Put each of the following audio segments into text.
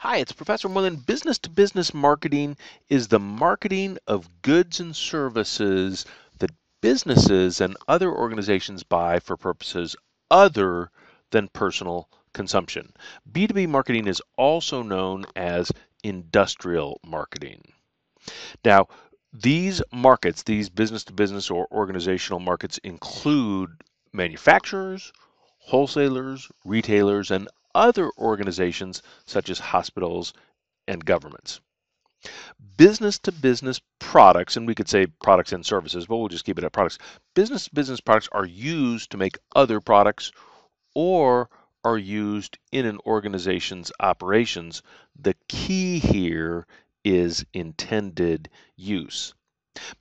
Hi, it's Professor Moreland. Business to business marketing is the marketing of goods and services that businesses and other organizations buy for purposes other than personal consumption. B2B marketing is also known as industrial marketing. Now, these markets, these business to business or organizational markets, include manufacturers, wholesalers, retailers, and other organizations such as hospitals and governments. Business to business products, and we could say products and services, but we'll just keep it at products. Business to business products are used to make other products or are used in an organization's operations. The key here is intended use.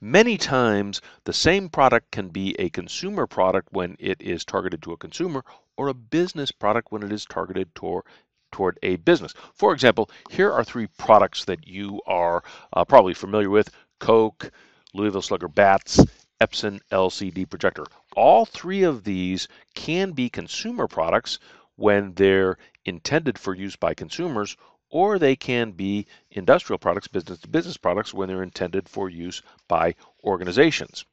Many times, the same product can be a consumer product when it is targeted to a consumer or a business product when it is targeted toward a business. For example, here are three products that you are probably familiar with: Coke, Louisville Slugger bats, Epson LCD projector. All three of these can be consumer products when they're intended for use by consumers, or they can be industrial products, business to business products, when they're intended for use by organizations.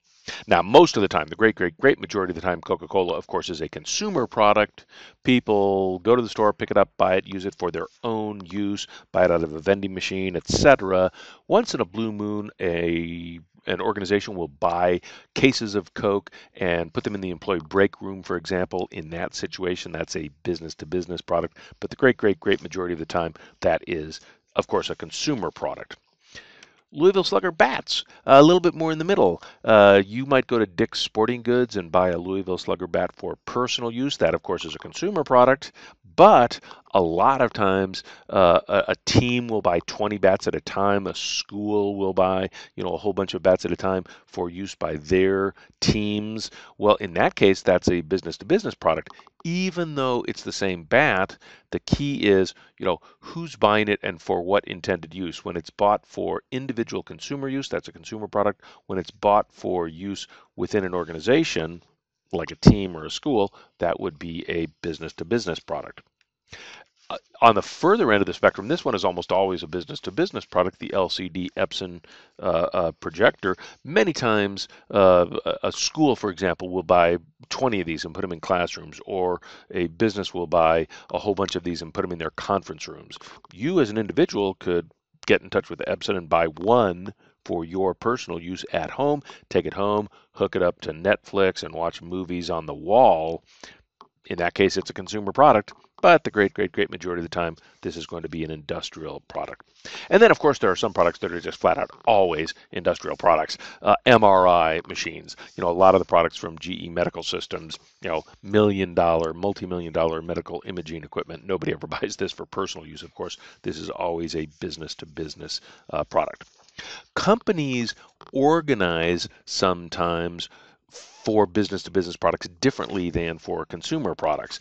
Now, most of the time, the great majority of the time, Coca-Cola, of course, is a consumer product. People go to the store, pick it up, buy it, use it for their own use, buy it out of a vending machine, etc. Once in a blue moon, an organization will buy cases of Coke and put them in the employee break room, for example. In that situation, that's a business-to-business product. But the great majority of the time, that is, of course, a consumer product. Louisville Slugger bats, a little bit more in the middle. You might go to Dick's Sporting Goods and buy a Louisville Slugger bat for personal use. That, of course, is a consumer product. But a lot of times, a team will buy 20 bats at a time. A school will buy, a whole bunch of bats at a time for use by their teams. Well, in that case, that's a business-to-business product. Even though it's the same bat, the key is, who's buying it and for what intended use. When it's bought for individual consumer use, that's a consumer product. When it's bought for use within an organization, like a team or a school, that would be a business-to-business product. On the further end of the spectrum, this one is almost always a business-to-business product, the LCD Epson projector. Many times, a school, for example, will buy 20 of these and put them in classrooms, or a business will buy a whole bunch of these and put them in their conference rooms. You, as an individual, could get in touch with Epson and buy one for your personal use at home, take it home, hook it up to Netflix, and watch movies on the wall. In that case, it's a consumer product, but the great majority of the time, this is going to be an industrial product. And then, of course, there are some products that are just flat out always industrial products. MRI machines, a lot of the products from GE Medical Systems, multi-million-dollar medical imaging equipment. Nobody ever buys this for personal use, of course. This is always a business-to-business product. Companies organize sometimes for business-to-business products differently than for consumer products.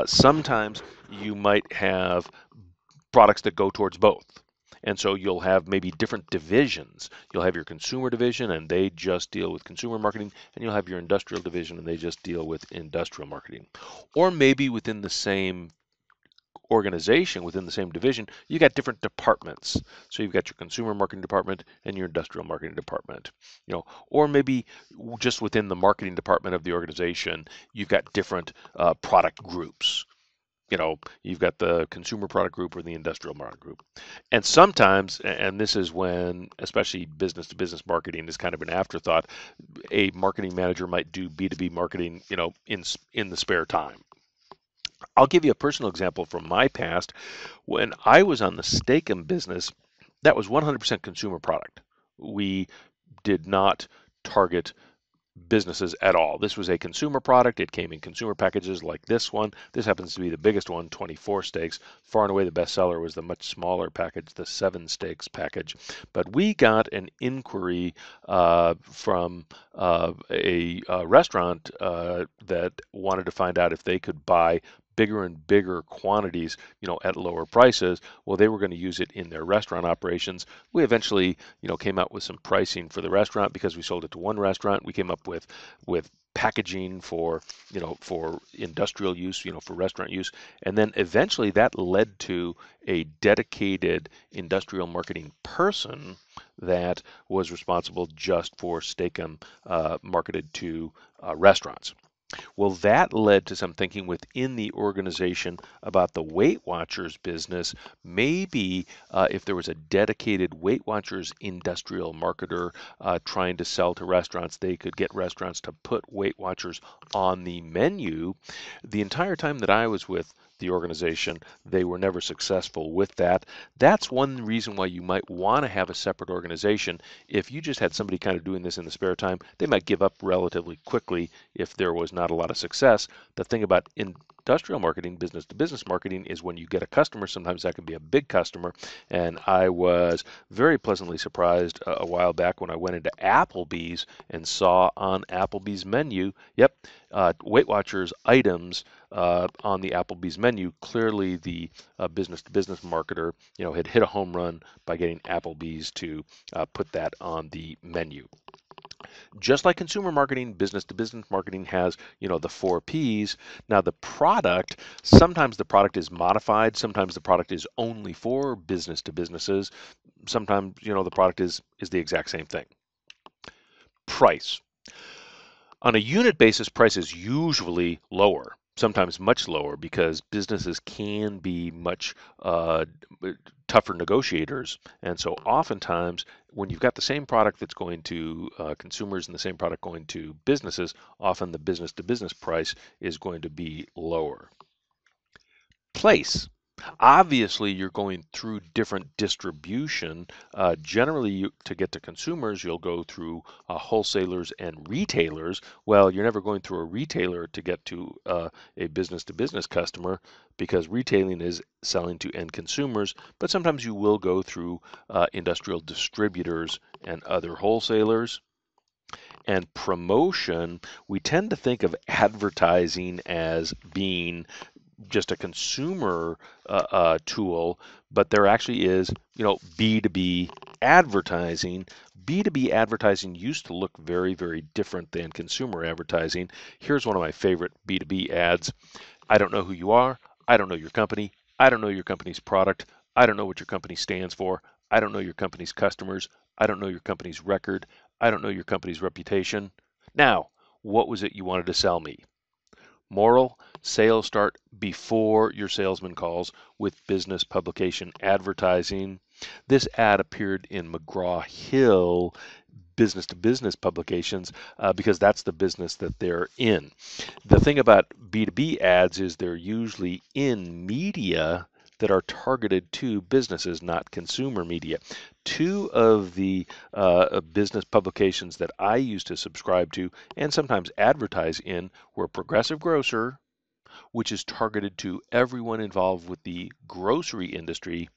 Sometimes you might have products that go towards both. And so you'll have maybe different divisions. You'll have your consumer division, and they just deal with consumer marketing, and you'll have your industrial division, and they just deal with industrial marketing. Or maybe within the same organization, within the same division, you got different departments. So you've got your consumer marketing department and your industrial marketing department. Or maybe just within the marketing department of the organization, you've got different product groups. You've got the consumer product group or the industrial market group. And sometimes, and this is when, especially business to business marketing is kind of an afterthought, a marketing manager might do B2B marketing, in the spare time. I'll give you a personal example from my past. When I was on the Steak-umm business, that was 100% consumer product. We did not target businesses at all. This was a consumer product. It came in consumer packages like this one. This happens to be the biggest one, 24 steaks. Far and away the best seller was the much smaller package, the 7 steaks package. But we got an inquiry from a restaurant that wanted to find out if they could buy bigger and bigger quantities, at lower prices. Well, they were going to use it in their restaurant operations. We eventually, came out with some pricing for the restaurant because we sold it to one restaurant. We came up with packaging for, for industrial use, for restaurant use. And then eventually that led to a dedicated industrial marketing person that was responsible just for Steak-umm marketed to restaurants. Well, that led to some thinking within the organization about the Weight Watchers business. Maybe if there was a dedicated Weight Watchers industrial marketer trying to sell to restaurants, they could get restaurants to put Weight Watchers on the menu. The entire time that I was with the organization, they were never successful with that. That's one reason why you might want to have a separate organization. If you just had somebody kind of doing this in the spare time, they might give up relatively quickly if there was not a lot of success. The thing about industrial marketing, business to business marketing, is when you get a customer, sometimes that can be a big customer. And I was very pleasantly surprised a while back when I went into Applebee's and saw on Applebee's menu, yep, Weight Watchers items on the Applebee's menu. Clearly, the business to business marketer, had hit a home run by getting Applebee's to put that on the menu. Just like consumer marketing, business to business marketing has, the 4 Ps. Now the product, sometimes the product is modified, sometimes the product is only for business to businesses, sometimes, the product is the exact same thing. Price. On a unit basis, price is usually lower, sometimes much lower, because businesses can be much tougher negotiators. And so oftentimes when you've got the same product that's going to consumers and the same product going to businesses, often the business to business price is going to be lower. Place. Obviously, you're going through different distribution. Generally, to get to consumers, you'll go through wholesalers and retailers. Well, you're never going through a retailer to get to a business-to-business customer, because retailing is selling to end consumers, but sometimes you will go through industrial distributors and other wholesalers. And promotion, we tend to think of advertising as being just a consumer tool, but there actually is, B2B advertising. B2B advertising used to look very, very different than consumer advertising. Here's one of my favorite B2B ads. I don't know who you are. I don't know your company. I don't know your company's product. I don't know what your company stands for. I don't know your company's customers. I don't know your company's record. I don't know your company's reputation. Now, what was it you wanted to sell me? Moral, sales start before your salesman calls with business publication advertising. This ad appeared in McGraw-Hill business to business publications because that's the business that they're in. The thing about B2B ads is they're usually in media that are targeted to businesses, not consumer media. Two of the business publications that I used to subscribe to and sometimes advertise in were Progressive Grocer, which is targeted to everyone involved with the grocery industry,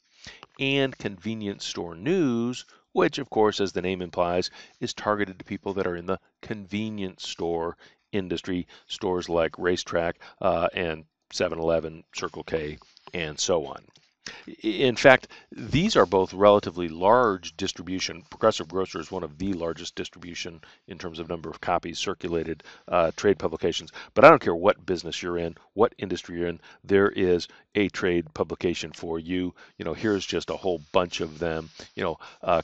and Convenience Store News, which, of course, as the name implies, is targeted to people that are in the convenience store industry, stores like Racetrack and 7-Eleven, Circle K, and so on. In fact, these are both relatively large distribution. Progressive Grocer is one of the largest distribution in terms of number of copies circulated trade publications. But I don't care what business you're in, what industry you're in, there is a trade publication for you. Here's just a whole bunch of them.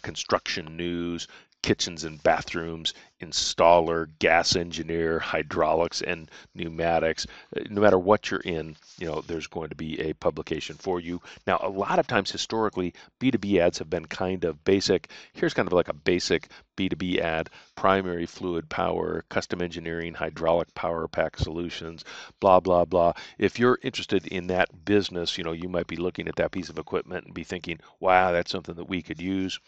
Construction news, kitchens and bathrooms, installer, gas engineer, hydraulics, and pneumatics. No matter what you're in, there's going to be a publication for you. Now, a lot of times historically, B2B ads have been kind of basic. Here's kind of like a basic B2B ad: primary fluid power, custom engineering, hydraulic power pack solutions, blah, blah, blah. If you're interested in that business, you might be looking at that piece of equipment and be thinking, wow, that's something that we could use.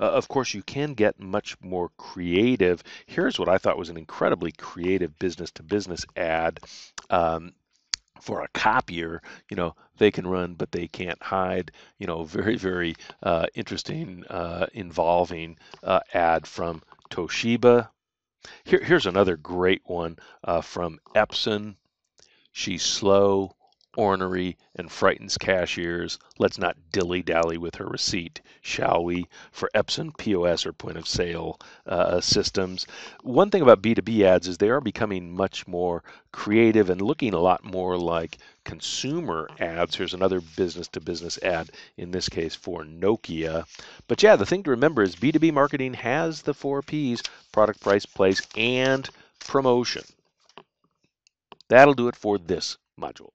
Of course, you can get much more creative. Here's what I thought was an incredibly creative business-to-business ad. For a copier, they can run, but they can't hide. Very, very interesting, involving ad from Toshiba. Here's another great one from Epson. She's slow, ornery, and frightens cashiers. Let's not dilly-dally with her receipt, shall we, for Epson POS or point of sale systems. One thing about B2B ads is they are becoming much more creative and looking a lot more like consumer ads. Here's another business-to-business ad, in this case for Nokia. But yeah, the thing to remember is B2B marketing has the 4 Ps: product, price, place, and promotion. That'll do it for this module.